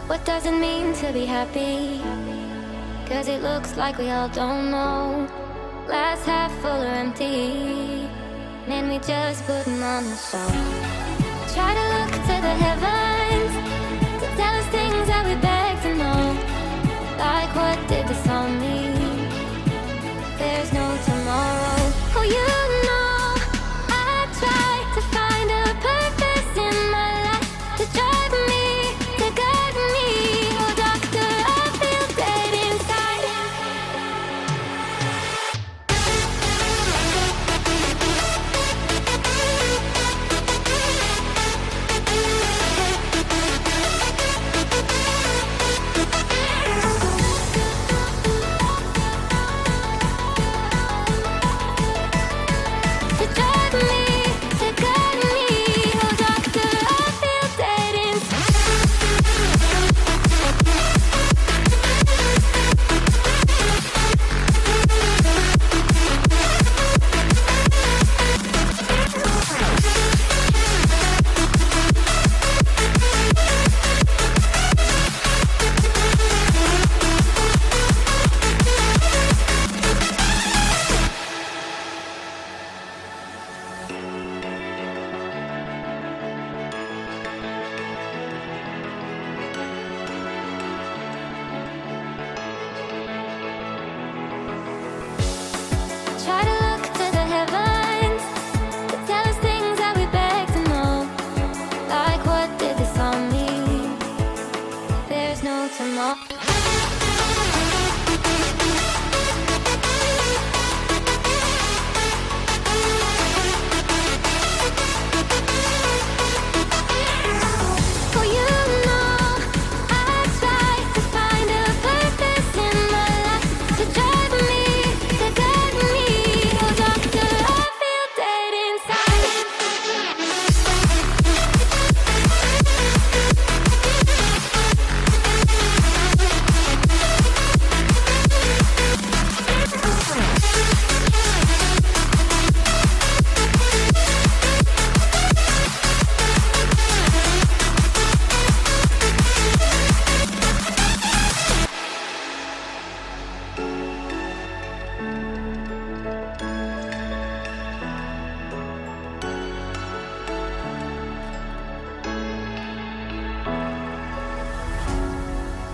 What does it mean to be happy? 'Cause it looks like we all don't know. Glass half full or empty. Man, we just putting on a show. Try to look to the heavens to tell us things that we beg to know. Like what did this all mean? There's no tomorrow. Oh, you know I try to find a purpose in my life to drive me, to guide me. Oh, doctor, I feel dead inside. To drive me, to guide me. Oh, doctor, I feel dead inside. Try to look to the heavens to tell us things that we beg to know. Like what did this all mean? There's no tomorrow. Oh, you know I try to find a purpose in my life to drive me, to guide me. Oh, doctor, I feel dead inside.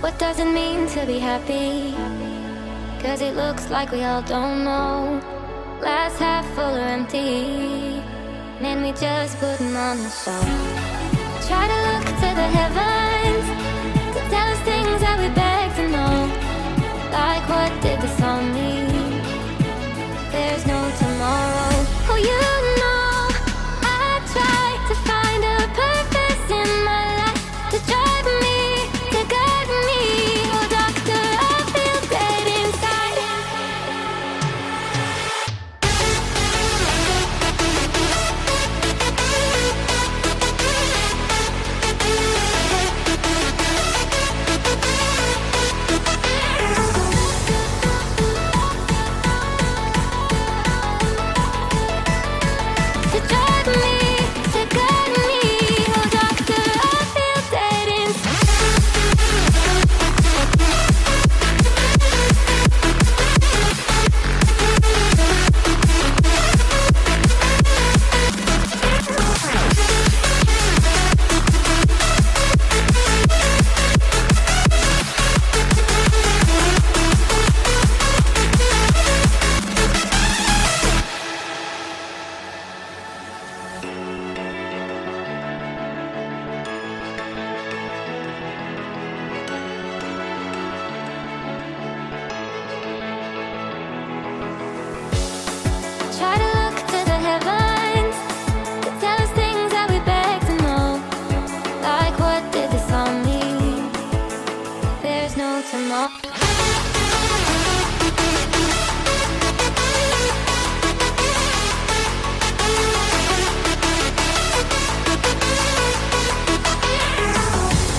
What does it mean to be happy? 'Cause it looks like we all don't know. Glass half full or empty. Man, we just putting on a show. Try to look to the heavens to tell us things that we beg to know. Like what did this all mean? There's no tomorrow. Oh, you know I try to find a purpose in my life to drive me, to guide me. Oh, doctor, I feel dead inside. To drive me, to guide me. Oh, doctor, I feel dead inside. Try to look to the heavens to tell us things that we beg to know. Like what did this all mean? There's no tomorrow.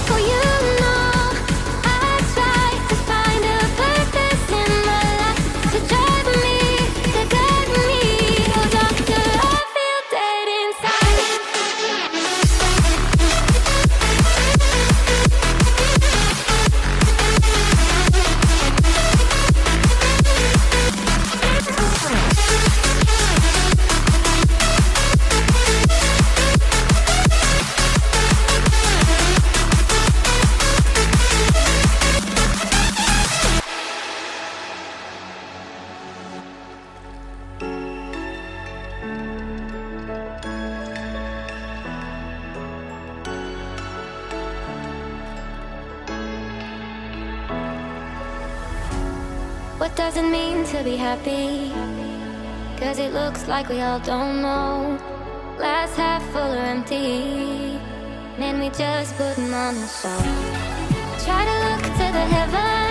Oh, you know I try to find a purpose in my life to drive me, to guide me. Oh, doctor, I feel dead inside. What does it mean to be happy? 'Cause it looks like we all don't know. Glass half full or empty, then we just put them on the shelf. Try to look to the heavens,